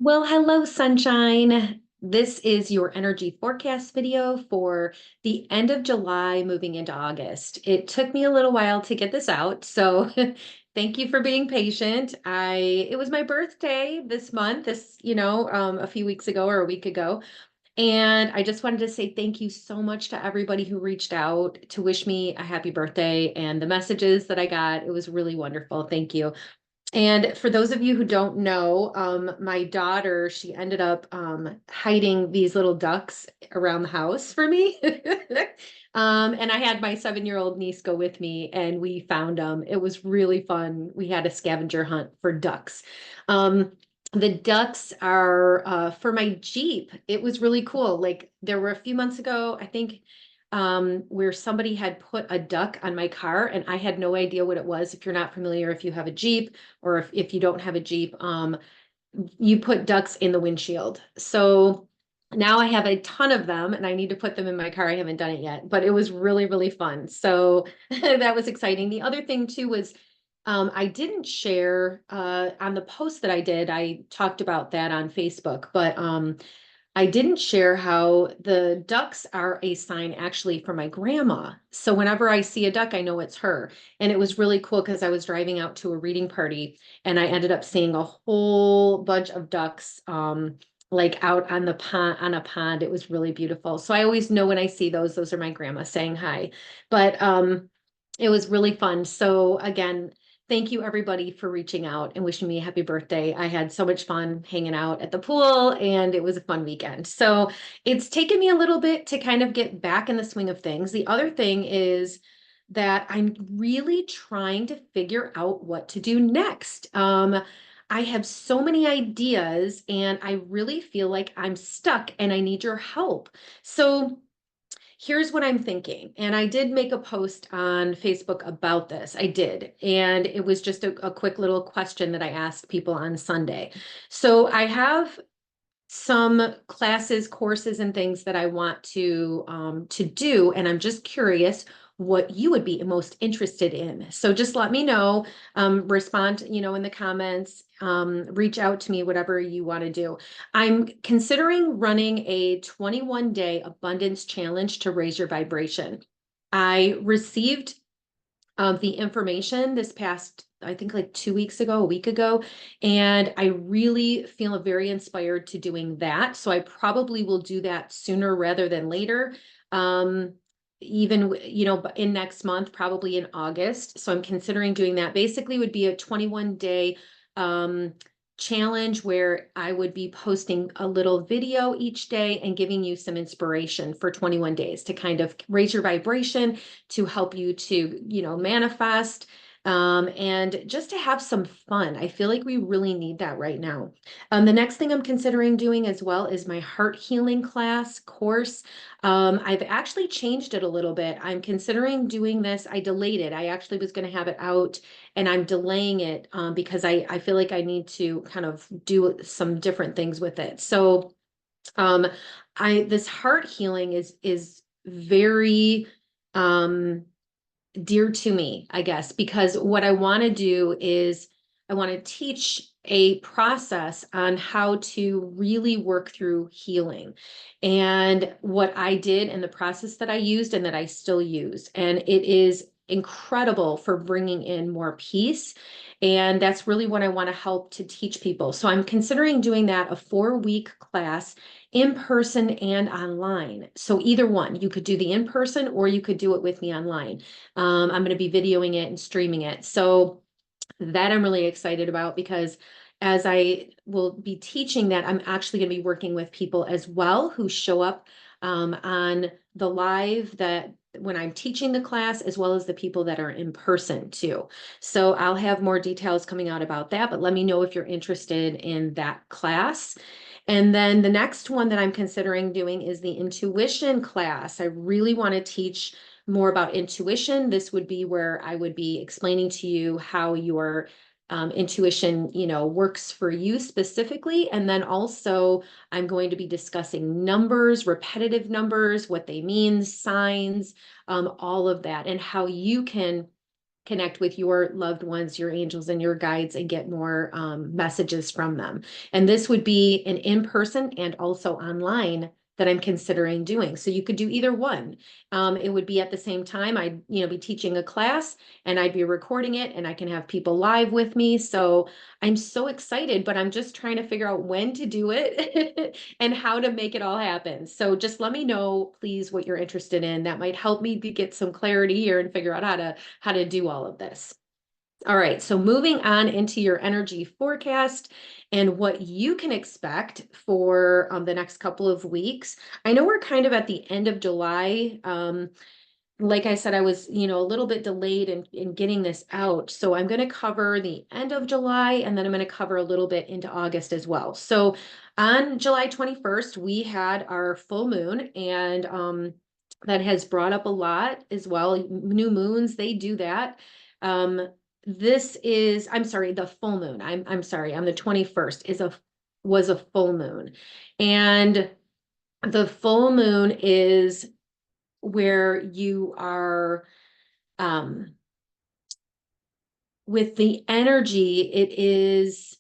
Well, hello, sunshine. This is your energy forecast video for the end of July moving into August. It took me a little while to get this out, so thank you for being patient. It was my birthday this month, a few weeks ago or a week ago. And I just wanted to say thank you so much to everybody who reached out to wish me a happy birthday and the messages that I got. It was really wonderful. Thank you. And for those of you who don't know, my daughter, she ended up hiding these little ducks around the house for me. And I had my 7-year-old niece go with me and we found them. It was really fun. We had a scavenger hunt for ducks. Um, the ducks are for my Jeep. It was really cool. Like there were a few months ago, I think where somebody had put a duck on my car and I had no idea what it was. If you're not familiar, if you have a Jeep or if you don't have a Jeep, you put ducks in the windshield. So now I have a ton of them and I need to put them in my car. I haven't done it yet, but it was really, really fun. So that was exciting. The other thing too was I didn't share on the post that I did. I talked about that on Facebook, but I didn't share how the ducks are a sign actually for my grandma. So whenever I see a duck, I know it's her. And it was really cool because I was driving out to a reading party and I ended up seeing a whole bunch of ducks like out on the pond on a pond. It was really beautiful. So I always know when I see those are my grandma saying hi. But it was really fun. So again, thank you everybody for reaching out and wishing me a happy birthday. I had so much fun hanging out at the pool and it was a fun weekend. So it's taken me a little bit to kind of get back in the swing of things. The other thing is that I'm really trying to figure out what to do next. I have so many ideas and I really feel like I'm stuck and I need your help. So here's what I'm thinking. And I did make a post on Facebook about this. I did. And it was just a quick little question that I asked people on Sunday. So I have some classes, courses, and things that I want to do, and I'm just curious what you would be most interested in. So just let me know, respond, in the comments, reach out to me, whatever you want to do. I'm considering running a 21-day abundance challenge to raise your vibration. I received the information this past, I think like 2 weeks ago, a week ago, and I really feel very inspired to doing that. So I probably will do that sooner rather than later. Um, even in next month, probably in August. So I'm considering doing that. Basically, would be a 21-day challenge where I would be posting a little video each day and giving you some inspiration for 21 days to kind of raise your vibration, to help you to, manifest, and just to have some fun. I feel like we really need that right now. The next thing I'm considering doing as well is my heart healing class course. I've actually changed it a little bit. I'm considering doing this. I delayed it. I actually was going to have it out and I'm delaying it because I feel like I need to kind of do some different things with it. So um, this heart healing is very dear to me, I guess, because what I want to do is I want to teach a process on how to really work through healing and what I did and the process that I used and that I still use. And it is incredible for bringing in more peace. And that's really what I want to help to teach people. So I'm considering doing that, a 4-week class in person and online. So either one, you could do the in person or you could do it with me online. I'm going to be videoing it and streaming it. So that I'm really excited about because as I will be teaching that, I'm actually going to be working with people as well who show up on the live that when I'm teaching the class, as well as the people that are in person too. So I'll have more details coming out about that, but let me know if you're interested in that class. And then the next one that I'm considering doing is the intuition class. I really want to teach more about intuition. This would be where I would be explaining to you how your intuition, works for you specifically. And then also I'm going to be discussing numbers, repetitive numbers, what they mean, signs, all of that, and how you can connect with your loved ones, your angels and your guides, and get more messages from them. And this would be an in-person and also online that I'm considering doing. So you could do either one. It would be at the same time. I'd, be teaching a class and I'd be recording it and I can have people live with me. So I'm so excited, but I'm just trying to figure out when to do it and how to make it all happen. So just let me know, please, what you're interested in. That might help me to get some clarity here and figure out how to do all of this. All right, so moving on into your energy forecast and what you can expect for the next couple of weeks. I know we're kind of at the end of July. Like I said, I was, a little bit delayed in getting this out. So I'm going to cover the end of July and then I'm going to cover a little bit into August as well. So on July 21st, we had our full moon and that has brought up a lot as well. New moons, they do that. This is, I'm sorry, the full moon. I'm sorry, on the 21st was a full moon. And the full moon is where you are with the energy. It is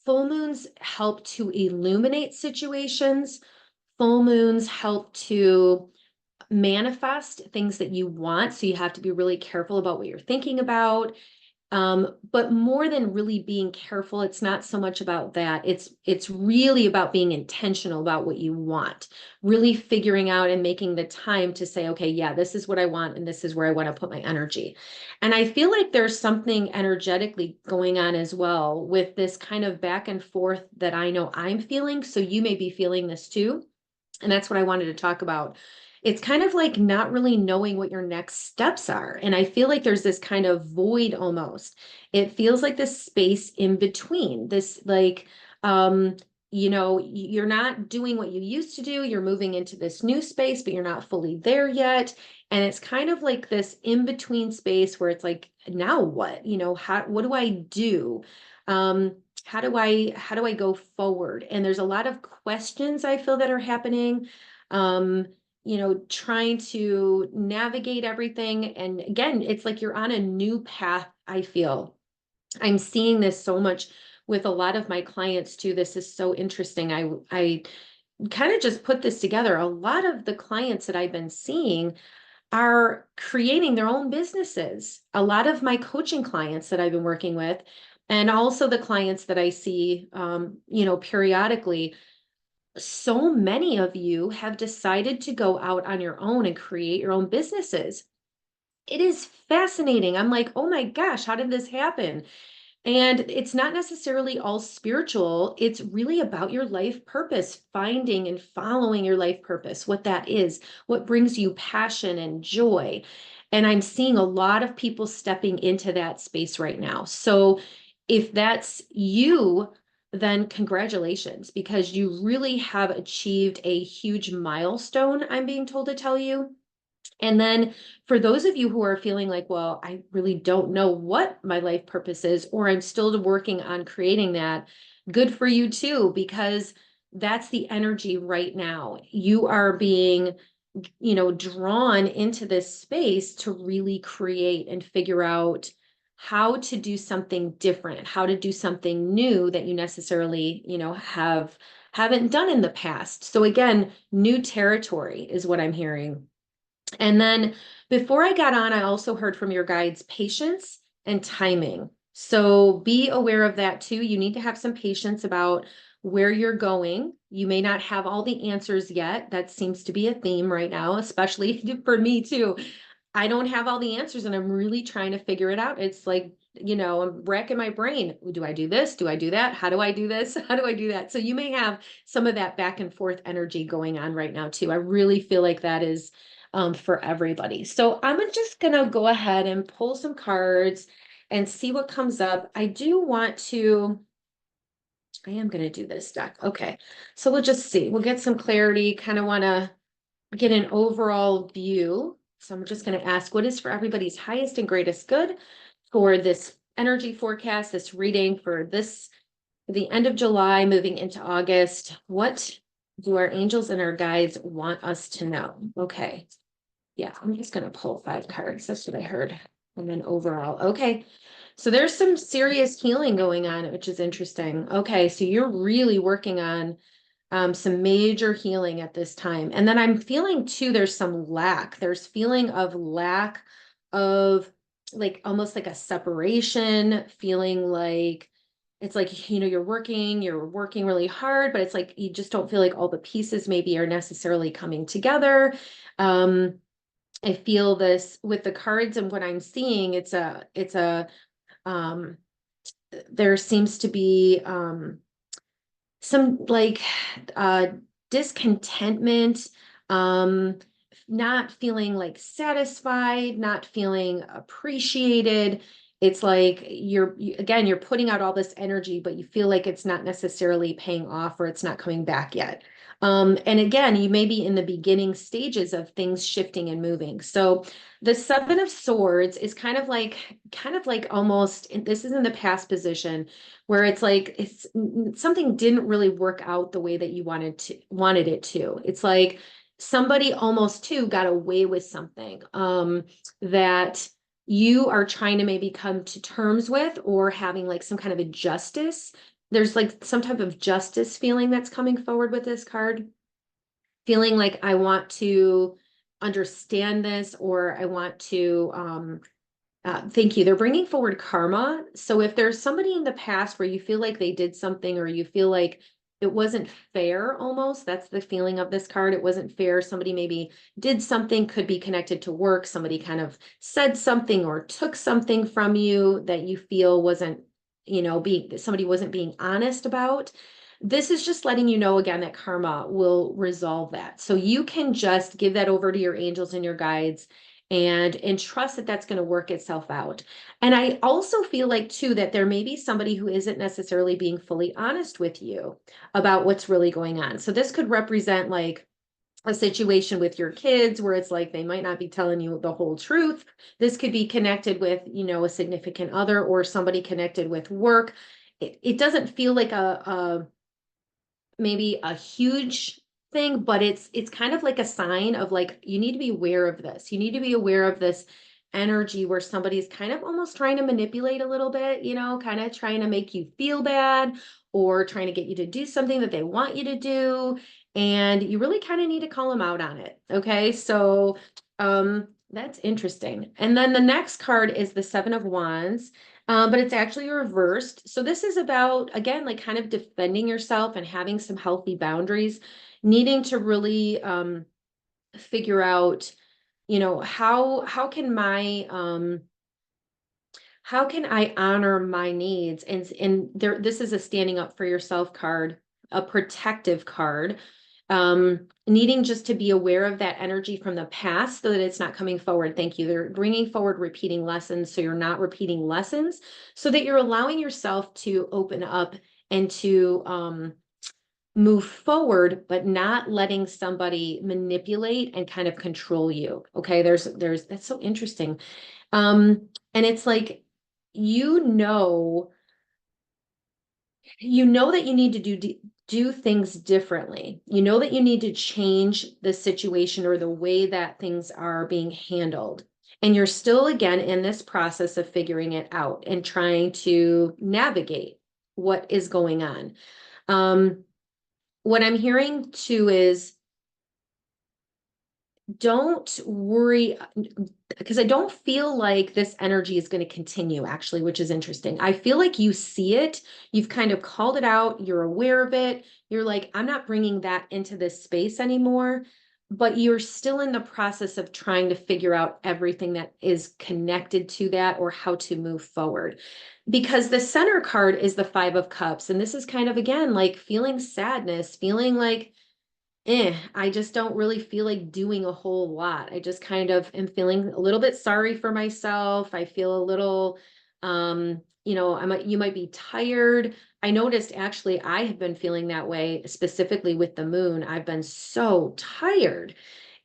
full moons help to illuminate situations. Full moons help to manifest things that you want. So you have to be really careful about what you're thinking about. But more than really being careful, it's not so much about that. It's really about being intentional about what you want, really figuring out and making the time to say, okay, yeah, this is what I want, and this is where I want to put my energy. And I feel like there's something energetically going on as well with this kind of back and forth that I know I'm feeling. So you may be feeling this too. And that's what I wanted to talk about. It's kind of like not really knowing what your next steps are. And I feel like there's this kind of void almost. It feels like this space in between, this like, you're not doing what you used to do. You're moving into this new space, but you're not fully there yet. And it's kind of like this in between space where it's like, now what? What do I do? How do I go forward? And there's a lot of questions I feel that are happening. Trying to navigate everything. And again, it's like you're on a new path, I feel. I'm seeing this so much with a lot of my clients too. This is so interesting. I kind of just put this together. A lot of the clients that I've been seeing are creating their own businesses. A lot of my coaching clients that I've been working with, and also the clients that I see, periodically, so many of you have decided to go out on your own and create your own businesses. It is fascinating. I'm like, oh my gosh, how did this happen? And it's not necessarily all spiritual. It's really about your life purpose, finding and following your life purpose, what that is, what brings you passion and joy. And I'm seeing a lot of people stepping into that space right now. So if that's you, then congratulations, because you really have achieved a huge milestone, I'm being told to tell you. And then for those of you who are feeling like, well, I really don't know what my life purpose is, or I'm still working on creating that, good for you too, because that's the energy right now. You are being, drawn into this space to really create and figure out how to do something different, how to do something new that you necessarily, haven't done in the past. So again, new territory is what I'm hearing. And then before I got on, I also heard from your guides patience and timing. So be aware of that too. You need to have some patience about where you're going. You may not have all the answers yet. That seems to be a theme right now, especially for me too. I don't have all the answers and I'm really trying to figure it out. It's like, I'm racking my brain. Do I do this? Do I do that? How do I do this? How do I do that? So you may have some of that back and forth energy going on right now too. I really feel like that is for everybody. So I'm just going to go ahead and pull some cards and see what comes up. I am going to do this deck. Okay. So we'll just see. We'll get some clarity. Kind of want to get an overall view. So I'm just going to ask, what is for everybody's highest and greatest good for this energy forecast, this reading for the end of July, moving into August? What do our angels and our guides want us to know? Okay. Yeah, I'm just gonna pull 5 cards. That's what I heard. And then overall, okay. So there's some serious healing going on, which is interesting. Okay, so you're really working on some major healing at this time. And then I'm feeling too, there's some lack. There's feeling of lack of like almost like a separation, feeling like it's like, you're working really hard, but it's like you just don't feel like all the pieces maybe are necessarily coming together. Um, I feel this with the cards and what I'm seeing, um, there seems to be some like uh discontentment, um not feeling like satisfied, not feeling appreciated. It's like again, you're putting out all this energy, but you feel like it's not necessarily paying off or it's not coming back yet. And again, you may be in the beginning stages of things shifting and moving. So the Seven of Swords is kind of like almost, this is in the past position where it's like it's something didn't really work out the way that you wanted it to. It's like somebody almost too got away with something that you are trying to maybe come to terms with, or having like some kind of a justice. There's like some type of justice feeling that's coming forward with this card, feeling like I want to understand this, or I want to thank you. They're bringing forward karma. So if there's somebody in the past where you feel like they did something, or you feel like it wasn't fair, almost, that's the feeling of this card. It wasn't fair. Somebody maybe did something, could be connected to work. Somebody kind of said something or took something from you that you feel wasn't, somebody wasn't being honest about. This is just letting you know again that karma will resolve that. So you can just give that over to your angels and your guides, and trust that that's going to work itself out. And I also feel like too that there may be somebody who isn't necessarily being fully honest with you about what's really going on. So this could represent like a situation with your kids where it's like they might not be telling you the whole truth. This could be connected with, a significant other or somebody connected with work. It doesn't feel like a maybe a huge thing, but it's kind of like a sign of like, you need to be aware of this. You need to be aware of this energy where somebody's kind of almost trying to manipulate a little bit, kind of trying to make you feel bad, or trying to get you to do something that they want you to do. And you really kind of need to call them out on it. Okay. So that's interesting. And then the next card is the Seven of Wands, but it's actually reversed. So this is about, again, like kind of defending yourself and having some healthy boundaries, needing to really figure out, how can I honor my needs? And there, this is a standing up for yourself card, a protective card, needing just to be aware of that energy from the past so that it's not coming forward. Thank you. They're bringing forward repeating lessons. So you're not repeating lessons, so that you're allowing yourself to open up and to, move forward, but not letting somebody manipulate and kind of control you. Okay. That's so interesting. And it's like, you know, that you need to do things differently. You know that you need to change the situation or the way that things are being handled. And you're still, again, in this process of figuring it out and trying to navigate what is going on. What I'm hearing too is, don't worry, because I don't feel like this energy is going to continue, actually, which is interesting. I feel like you see it, you've kind of called it out, you're aware of it. You're like, I'm not bringing that into this space anymore, but you're still in the process of trying to figure out everything that is connected to that, or how to move forward. Because the center card is the Five of Cups. And this is kind of, again, like feeling sadness, feeling like, I just don't really feel like doing a whole lot. I just kind of am feeling a little bit sorry for myself. I feel a little, you might be tired. I noticed actually I have been feeling that way, specifically with the moon. I've been so tired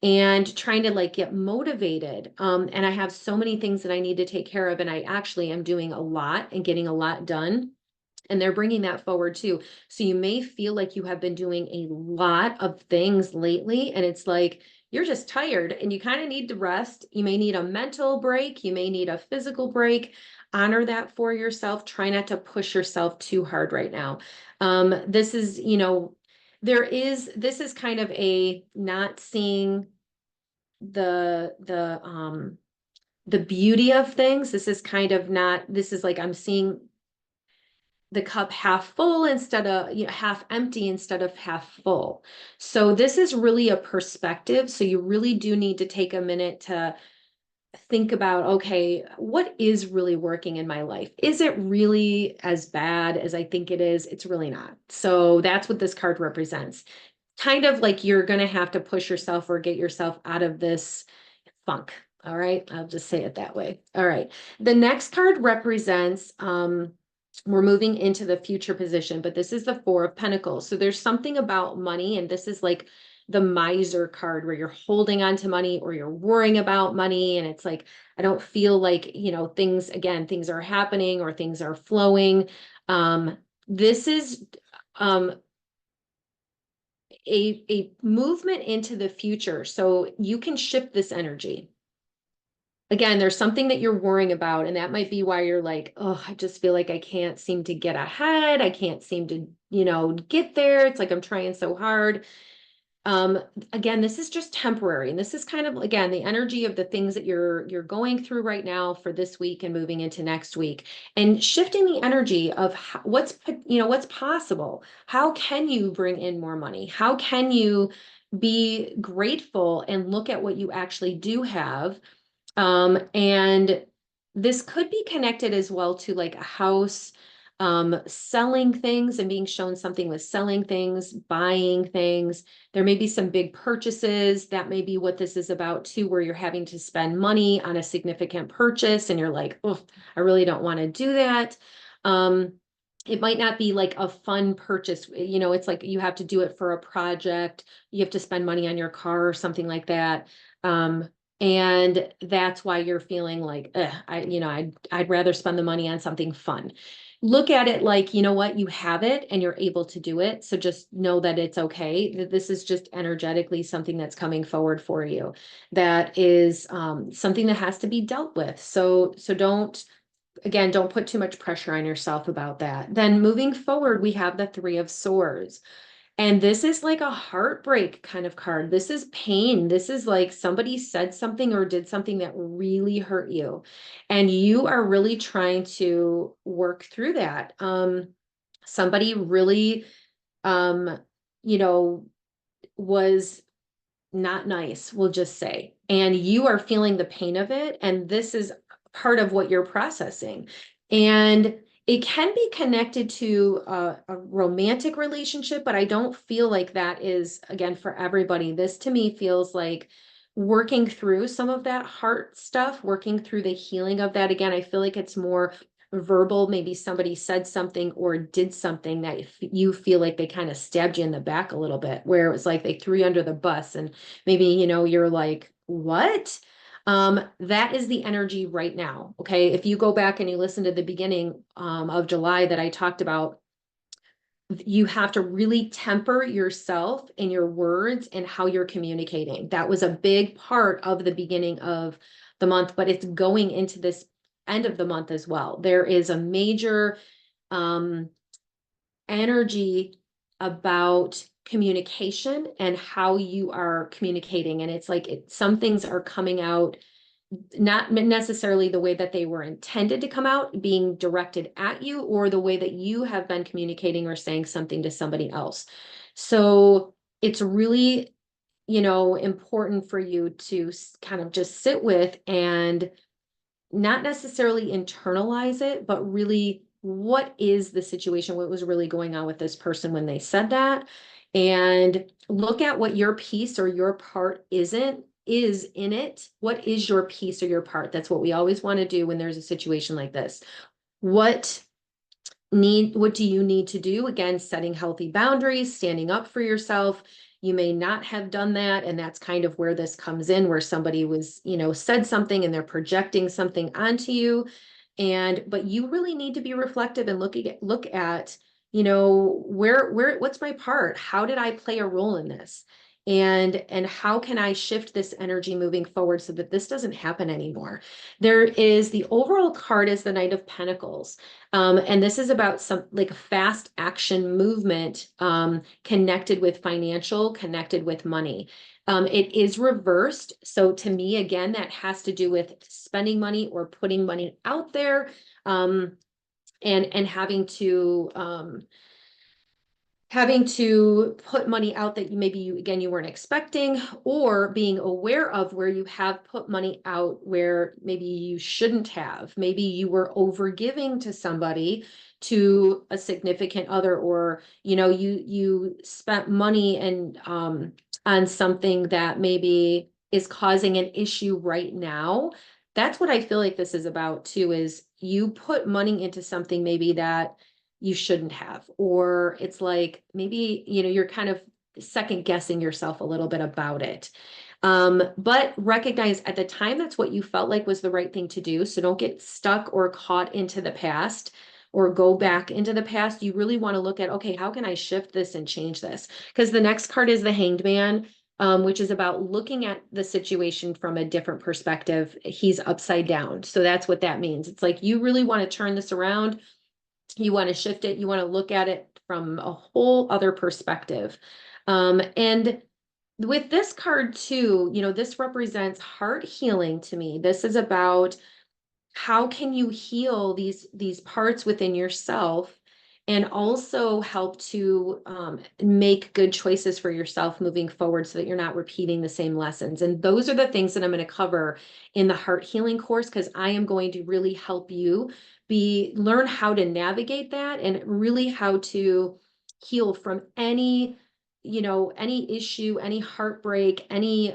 and trying to like get motivated. And I have so many things that I need to take care of. And I actually am doing a lot and getting a lot done. And they're bringing that forward too. So you may feel like you have been doing a lot of things lately, and it's like you're just tired and you kind of need to rest. You may need a mental break. You may need a physical break. Honor that for yourself. Try not to push yourself too hard right now. This is, this is kind of a not seeing the beauty of things. This is kind of not, this is like I'm seeing the cup half full instead of, half empty instead of half full. So this is really a perspective. So you really do need to take a minute to think about, okay, what is really working in my life? Is it really as bad as I think it is? It's really not. So that's what this card represents. Kind of like you're going to have to push yourself or get yourself out of this funk. All right. I'll just say it that way. All right. The next card represents, we're moving into the future position, but this is the Four of Pentacles. So there's something about money, and this is like the miser card where you're holding on to money or you're worrying about money. And it's like, I don't feel like, things are happening or things are flowing. This is, a movement into the future. So you can shift this energy. Again, there's something that you're worrying about, and that might be why you're like, oh, I just feel like I can't seem to get ahead. I can't seem to, get there. It's like I'm trying so hard. Again, this is just temporary. And this is kind of, again, the energy of the things that you're going through right now for this week and moving into next week, and shifting the energy of what's possible. How can you bring in more money? How can you be grateful and look at what you actually do have? And this could be connected as well to like a house, selling things and being shown something with selling things, buying things. There may be some big purchases. That may be what this is about too, where you're having to spend money on a significant purchase and you're like, oh, I really don't want to do that. It might not be like a fun purchase. It's like you have to do it for a project. You have to spend money on your car or something like that. And that's why you're feeling like, I'd rather spend the money on something fun. Look at it like, you know what, you have it and you're able to do it. So just know that it's okay. That this is just energetically something that's coming forward for you. That is something that has to be dealt with. So don't put too much pressure on yourself about that. Then moving forward, we have the Three of Swords. And this is like a heartbreak kind of card. This is pain. This is like somebody said something or did something that really hurt you. And you are really trying to work through that. Somebody really, um, you know, was not nice, we'll just say. And you are feeling the pain of it. And this is part of what you're processing. And it can be connected to a romantic relationship, but I don't feel like that is, again, for everybody. This to me feels like working through some of that heart stuff, working through the healing of that. Again, I feel like it's more verbal. Maybe somebody said something or did something that you feel like they kind of stabbed you in the back a little bit, where it was like they threw you under the bus and maybe, you're like, what? That is the energy right now. Okay. If you go back and you listen to the beginning of July that I talked about, you have to really temper yourself in your words and how you're communicating. That was a big part of the beginning of the month, but it's going into this end of the month as well. There is a major energy about communication and how you are communicating. And it's like some things are coming out not necessarily the way that they were intended to come out, being directed at you, or the way that you have been communicating or saying something to somebody else. So it's really, important for you to kind of just sit with and not necessarily internalize it, but really, what is the situation? What was really going on with this person when they said that? And look at what your piece or your part is in it. What is your piece or your part? That's what we always want to do when there's a situation like this. What do you need to do? Again, setting healthy boundaries, standing up for yourself. You may not have done that. And that's kind of where this comes in, where somebody was, said something and they're projecting something onto you. But you really need to be reflective and look at, what's my part? How did I play a role in this? and how can I shift this energy moving forward so that this doesn't happen anymore? There is the overall card is the Knight of Pentacles. And this is about some like fast action movement, connected with financial, connected with money. It is reversed. So to me, again, that has to do with spending money or putting money out there, and having to put money out that maybe you, again, you weren't expecting, or being aware of where you have put money out where maybe you shouldn't have. Maybe you were over giving to somebody, to a significant other, or you spent money and on something that maybe is causing an issue right now. That's what I feel like this is about too, is you put money into something maybe that you shouldn't have, or it's like maybe you're kind of second guessing yourself a little bit about it. But recognize at the time that's what you felt like was the right thing to do, so don't get stuck or caught into the past or go back into the past. You really want to look at, okay, how can I shift this and change this? Because the next card is the Hanged Man, which is about looking at the situation from a different perspective. He's upside down, so that's what that means. It's like you really want to turn this around, you want to shift it, you want to look at it from a whole other perspective. And with this card too, this represents heart healing to me. This is about how can you heal these parts within yourself, and also help to make good choices for yourself moving forward so that you're not repeating the same lessons. And those are the things that I'm going to cover in the heart healing course, because I am going to really help you learn how to navigate that, and really how to heal from any issue, any heartbreak, any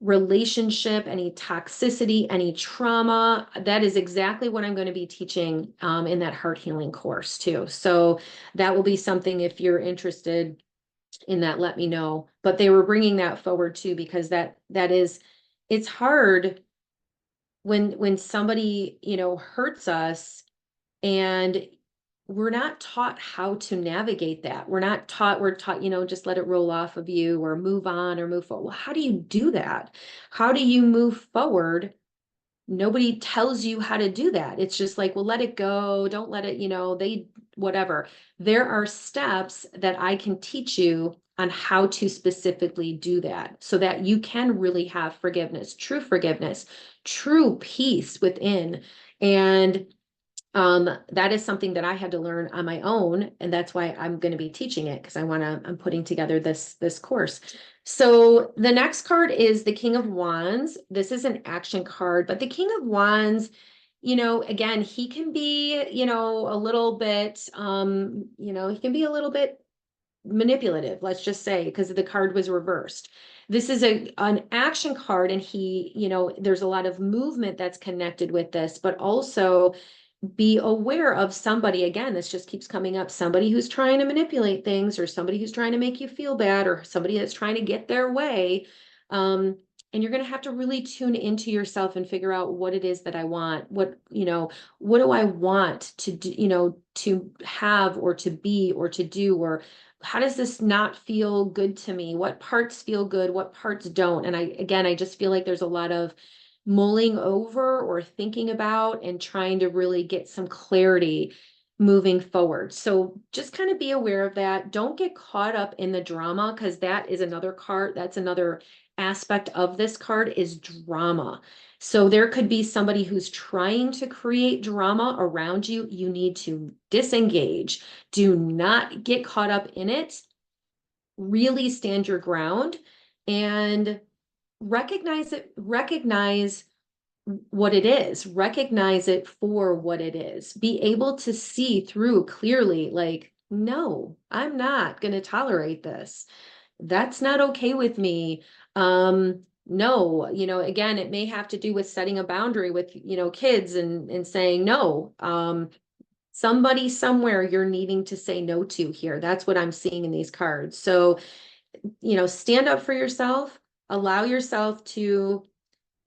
relationship, any toxicity, any trauma. That is exactly what I'm going to be teaching in that heart healing course too. So that will be something, if you're interested in that, let me know. But they were bringing that forward too, because it's hard when somebody, hurts us, and we're not taught how to navigate that. We're taught, just let it roll off of you, or move on, or move forward. Well, how do you do that? How do you move forward? Nobody tells you how to do that. It's just like, well, let it go. Don't let it, whatever. There are steps that I can teach you on how to specifically do that, so that you can really have forgiveness, true peace within. And that is something that I had to learn on my own, and that's why I'm going to be teaching it, because I'm putting together this course. So the next card is the King of Wands. This is an action card, but the King of Wands, again, he can be, a little bit, he can be a little bit manipulative, let's just say, because the card was reversed. This is an action card, and there's a lot of movement that's connected with this, but also be aware of somebody, again, this just keeps coming up, somebody who's trying to manipulate things, or somebody who's trying to make you feel bad, or somebody that's trying to get their way. And you're going to have to really tune into yourself and figure out what it is that I want. What do I want to do, to have, or to be, or to do, or how does this not feel good to me? What parts feel good? What parts don't? And I just feel like there's a lot of mulling over or thinking about and trying to really get some clarity moving forward. So just kind of be aware of that. Don't get caught up in the drama, because that is another card. That's another aspect of this card, is drama. So there could be somebody who's trying to create drama around you. You need to disengage. Do not get caught up in it. Really stand your ground and recognize what it is, recognize it for what it is, be able to see through clearly, like, no, I'm not going to tolerate this. That's not okay with me. No, again, it may have to do with setting a boundary with, kids, and saying no. Somebody somewhere you're needing to say no to here. That's what I'm seeing in these cards. So, stand up for yourself, allow yourself to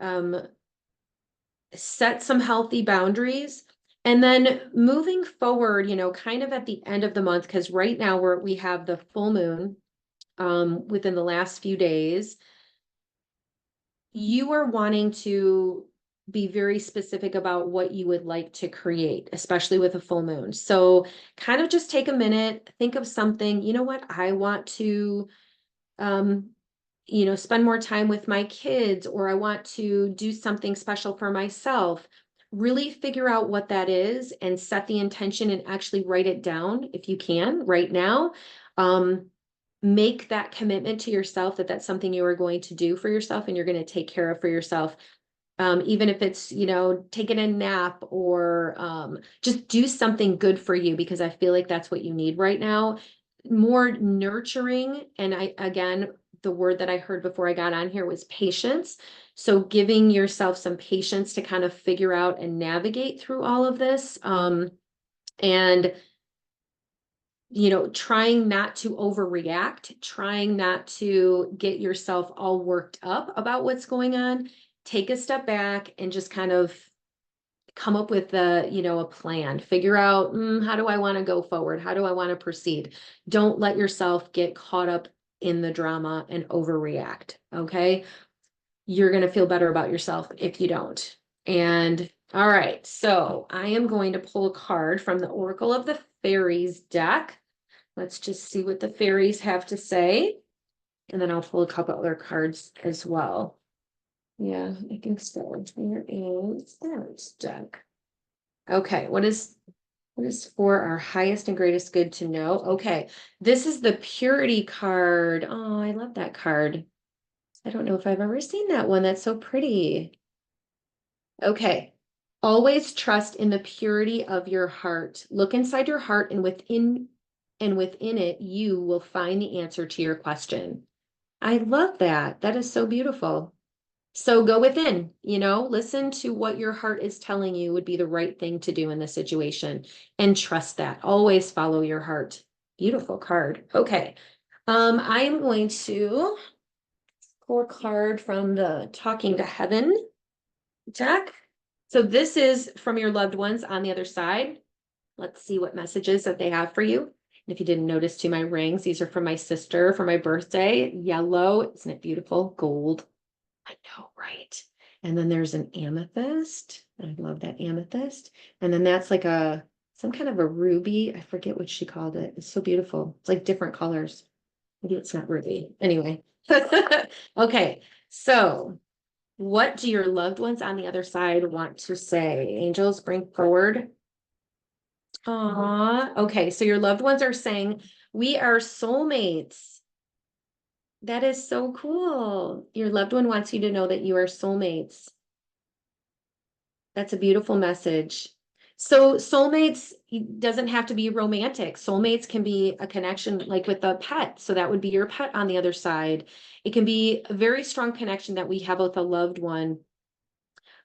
um, set some healthy boundaries. And then moving forward, kind of at the end of the month, because right now we have the full moon, within the last few days, you are wanting to be very specific about what you would like to create, especially with a full moon. So kind of just take a minute, think of something, you know what, I want to, um, spend more time with my kids, or I want to do something special for myself. Really figure out what that is and set the intention and actually write it down if you can right now. Um, Make that commitment to yourself that that's something you are going to do for yourself and you're going to take care of for yourself. Even if it's, taking a nap or just do something good for you, because I feel like that's what you need right now. More nurturing. And again, the word that I heard before I got on here was patience. So giving yourself some patience to kind of figure out and navigate through all of this. And trying not to overreact, trying not to get yourself all worked up about what's going on. Take a step back and just kind of come up with a plan. Figure out, how do I want to go forward? How do I want to proceed? Don't let yourself get caught up in the drama and overreact. Okay. You're going to feel better about yourself if you don't. And all right, so I am going to pull a card from the Oracle of the Fairies deck. Let's just see what the fairies have to say. And then I'll pull a couple other cards as well. Yeah, I think so. Here is that deck. Okay, what is for our highest and greatest good to know? Okay, this is the Purity card. Oh, I love that card. I don't know if I've ever seen that one. That's so pretty. Okay. Always trust in the purity of your heart. Look inside your heart, and within it, you will find the answer to your question. I love that. That is so beautiful. So go within, listen to what your heart is telling you would be the right thing to do in this situation, and trust that. Always follow your heart. Beautiful card. Okay. I'm going to pull a card from the Talking to Heaven deck. So this is from your loved ones on the other side. Let's see what messages that they have for you. And if you didn't notice my rings, these are from my sister for my birthday. Yellow, isn't it beautiful? Gold. I know, right? And then there's an amethyst. I love that amethyst. And then that's like some kind of a ruby. I forget what she called it. It's so beautiful. It's like different colors. Maybe it's not ruby. Anyway. Okay. So what do your loved ones on the other side want to say? Angels, bring forward. Okay, so your loved ones are saying, we are soulmates. That is so cool. Your loved one wants you to know that you are soulmates. That's a beautiful message. So soulmates doesn't have to be romantic. Soulmates can be a connection like with a pet. So that would be your pet on the other side. It can be a very strong connection that we have with a loved one,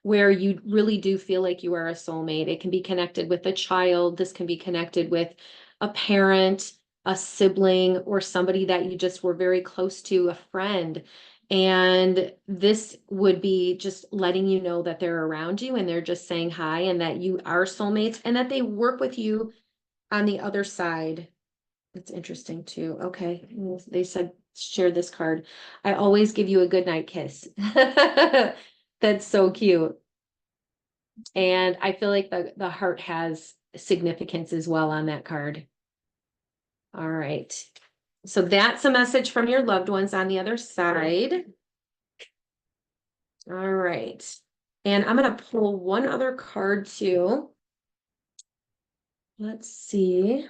where you really do feel like you are a soulmate. It can be connected with a child. This can be connected with a parent, a sibling, or somebody that you just were very close to, a friend. And this would be just letting you know that they're around you and they're just saying hi, and that you are soulmates and that they work with you on the other side. That's interesting too. Okay. They said, share this card. I always give you a good night kiss. That's so cute. And I feel like the heart has significance as well on that card. All right. So that's a message from your loved ones on the other side. All right. And I'm going to pull one other card too. Let's see.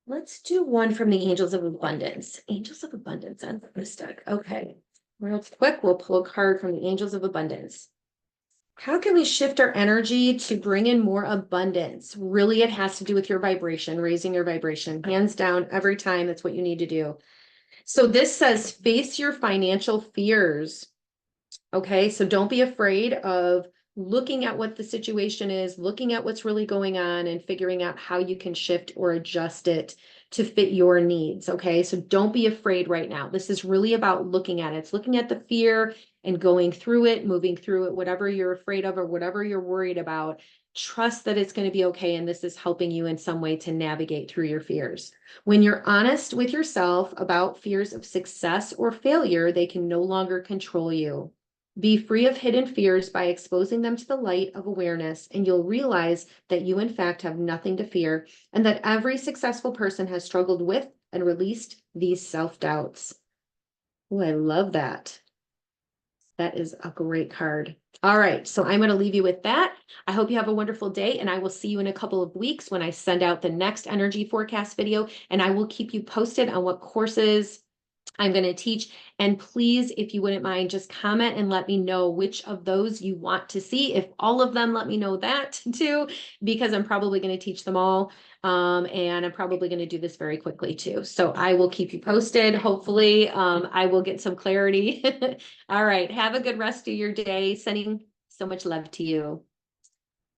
Let's do one from the Angels of Abundance. Angels of Abundance on this deck. Okay. Real quick, we'll pull a card from the Angels of Abundance. How can we shift our energy to bring in more abundance? Really, it has to do with your vibration, raising your vibration. Hands down, every time, that's what you need to do. So this says, face your financial fears. Okay, so don't be afraid of looking at what the situation is, looking at what's really going on, and figuring out how you can shift or adjust it to fit your needs. Okay, so don't be afraid right now. This is really about looking at it. It's looking at the fear and going through it, moving through it, whatever you're afraid of or whatever you're worried about, trust that it's going to be okay. And this is helping you in some way to navigate through your fears. When you're honest with yourself about fears of success or failure, they can no longer control you. Be free of hidden fears by exposing them to the light of awareness, and you'll realize that you, in fact, have nothing to fear, and that every successful person has struggled with and released these self-doubts. Oh, I love that. That is a great card. All right, so I'm going to leave you with that. I hope you have a wonderful day, and I will see you in a couple of weeks when I send out the next energy forecast video, and I will keep you posted on what courses I'm going to teach. And please, if you wouldn't mind, just comment and let me know which of those you want to see. If all of them, let me know that too, because I'm probably going to teach them all. And I'm probably going to do this very quickly too. So I will keep you posted. Hopefully, I will get some clarity. All right. Have a good rest of your day. Sending so much love to you.